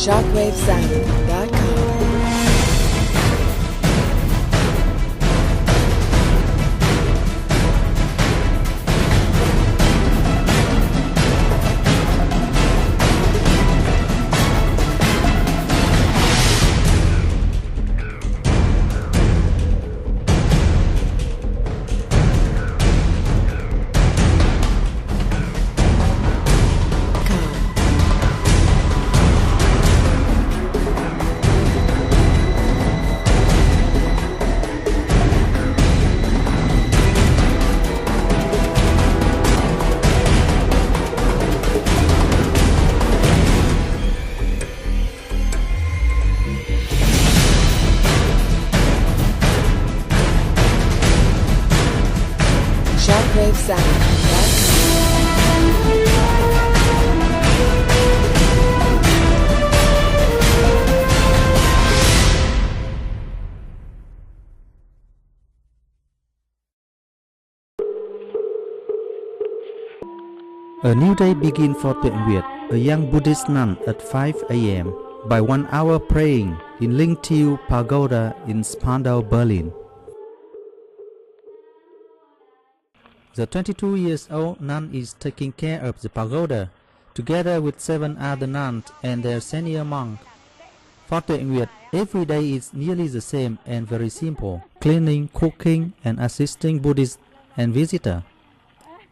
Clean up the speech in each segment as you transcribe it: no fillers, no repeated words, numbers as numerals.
shockwavesound.com. A new day begins for Tuệ Nguyệt, a young Buddhist nun at 5 a.m. by 1 hour praying in Lingtiu Pagoda in Spandau, Berlin. The 22-year-old nun is taking care of the pagoda, together with 7 other nuns and their senior monk. For Tuệ Nguyệt, every day is nearly the same and very simple, cleaning, cooking, and assisting Buddhists and visitors.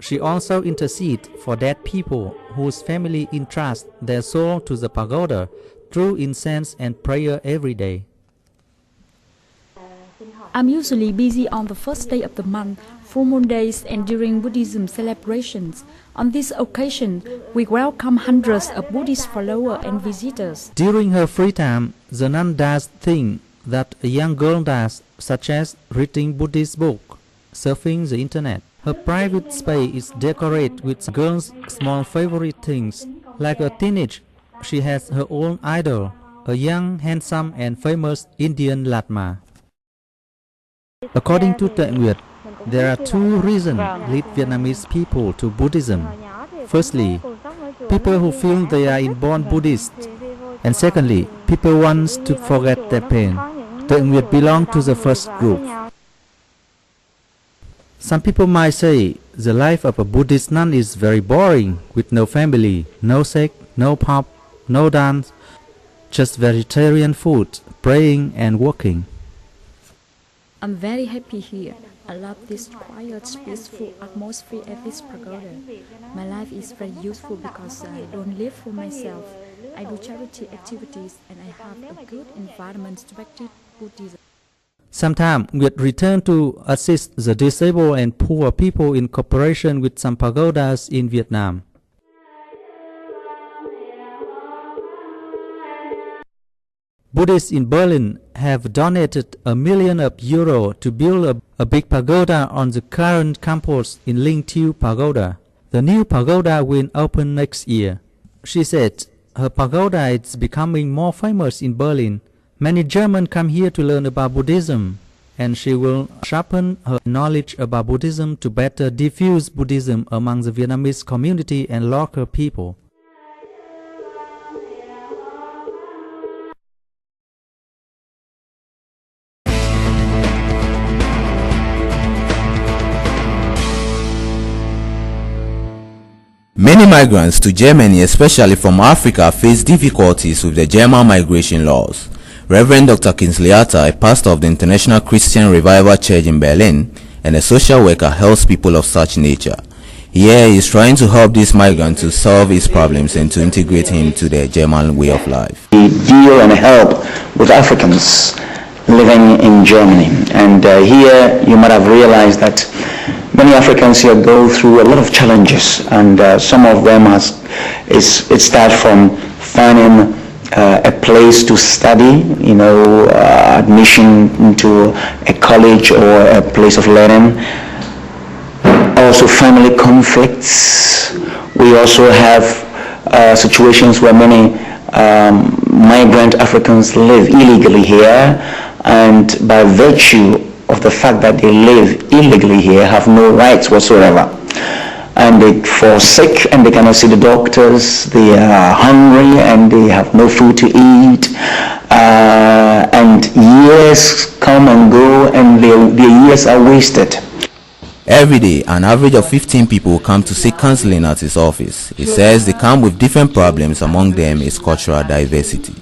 She also intercedes for dead people whose family entrust their soul to the pagoda through incense and prayer every day. I'm usually busy on the first day of the month, full moon days, and during Buddhism celebrations. On this occasion, we welcome hundreds of Buddhist followers and visitors. During her free time, the nun does things that a young girl does, such as reading Buddhist books, surfing the internet. Her private space is decorated with girls' small favorite things. Like a teenager, she has her own idol, a young, handsome, and famous Indian Latma. According to Tuệ Nguyệt, there are 2 reasons lead Vietnamese people to Buddhism. Firstly, people who feel they are inborn Buddhists, and secondly, people want to forget their pain. Tuệ Nguyệt belongs to the first group. Some people might say the life of a Buddhist nun is very boring, with no family, no sex, no pub, no dance, just vegetarian food, praying and working. I'm very happy here. I love this quiet, peaceful atmosphere at this pagoda. My life is very useful because I don't live for myself. I do charity activities and I have a good environment to practice Buddhism. Sometimes Nguyệt return to assist the disabled and poor people in cooperation with some pagodas in Vietnam. Buddhists in Berlin have donated €1 million to build a big pagoda on the current campus in Lingtiu Pagoda. The new pagoda will open next year. She said her pagoda is becoming more famous in Berlin. Many Germans come here to learn about Buddhism, and she will sharpen her knowledge about Buddhism to better diffuse Buddhism among the Vietnamese community and local people. Many migrants to Germany, especially from Africa, face difficulties with the German migration laws. Reverend Dr. Kingsley Atta, a pastor of the International Christian Revival Church in Berlin and a social worker, helps people of such nature. Here he is trying to help this migrant to solve his problems and to integrate him to the German way of life. We deal and help with Africans living in Germany, and here you might have realized that many Africans here go through a lot of challenges, and some of them it starts from finding a place to study, admission into a college or a place of learning. Also family conflicts. We also have situations where many migrant Africans live illegally here, and by virtue of the fact that they live illegally here have no rights whatsoever. and they fall sick and they cannot see the doctors. They are hungry and they have no food to eat. And years come and go and their years are wasted. Every day, an average of 15 people come to seek counseling at his office. He says they come with different problems, among them is cultural diversity.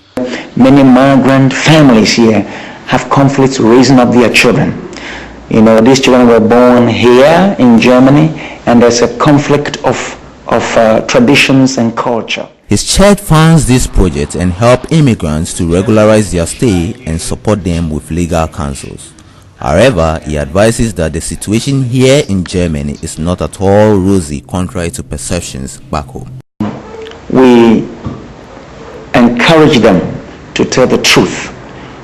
Many migrant families here have conflicts raising up their children. You know, these children were born here in Germany, and there's a conflict of traditions and culture. His church funds this project and help immigrants to regularize their stay and support them with legal counsels. However, he advises that the situation here in Germany is not at all rosy, contrary to perceptions back home. We encourage them to tell the truth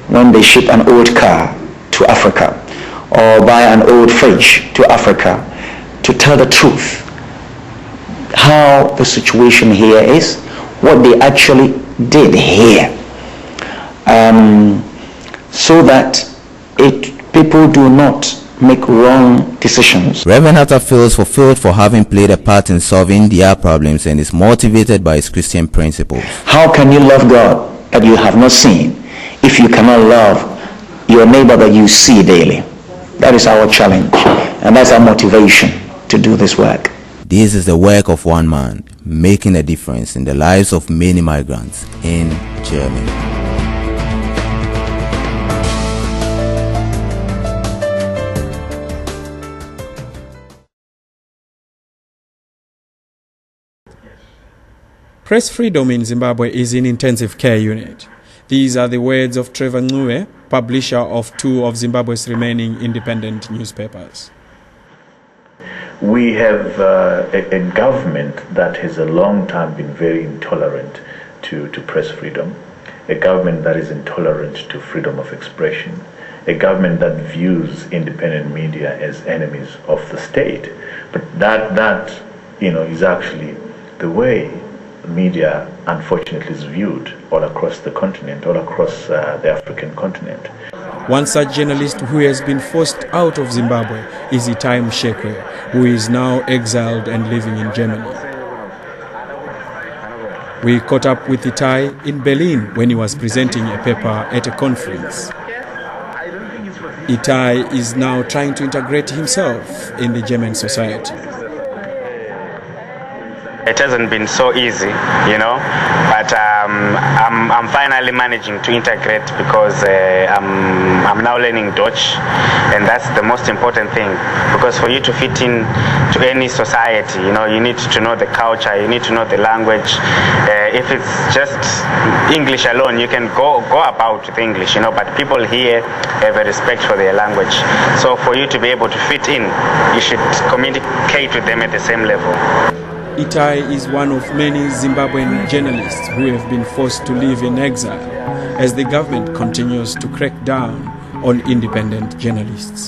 when they ship an old car to Africa or buy an old fridge to Africa, to tell the truth, how the situation here is, what they actually did here, so that people do not make wrong decisions. Reverend Hatta feels fulfilled for having played a part in solving their problems and is motivated by his Christian principles. How can you love God that you have not seen if you cannot love your neighbor that you see daily? That is our challenge, and that's our motivation to do this work. This is the work of one man, making a difference in the lives of many migrants in Germany. Press freedom in Zimbabwe is in intensive care unit. These are the words of Trevor Ngcuwe, publisher of two of Zimbabwe's remaining independent newspapers. We have a government that has a long time been very intolerant to press freedom, a government that is intolerant to freedom of expression, a government that views independent media as enemies of the state. But that is actually the way media, unfortunately, is viewed all across the continent, all across the African continent. One such journalist who has been forced out of Zimbabwe is Itai Mshekwe, who is now exiled and living in Germany. We caught up with Itai in Berlin when he was presenting a paper at a conference. Itai is now trying to integrate himself in the German society. It hasn't been so easy, but I'm finally managing to integrate because I'm now learning Dutch, and that's the most important thing, because for you to fit in to any society, you need to know the culture, you need to know the language. If it's just English alone, you can go about with English, but people here have a respect for their language. So for you to be able to fit in, you should communicate with them at the same level. Itai is one of many Zimbabwean journalists who have been forced to live in exile as the government continues to crack down on independent journalists.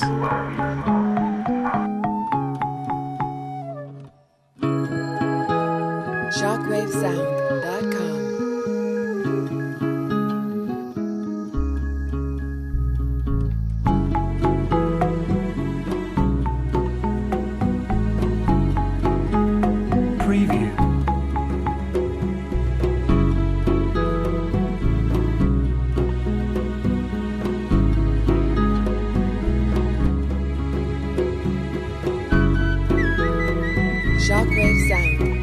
ShockwaveSound.com. Preview. ShockwaveSound.com.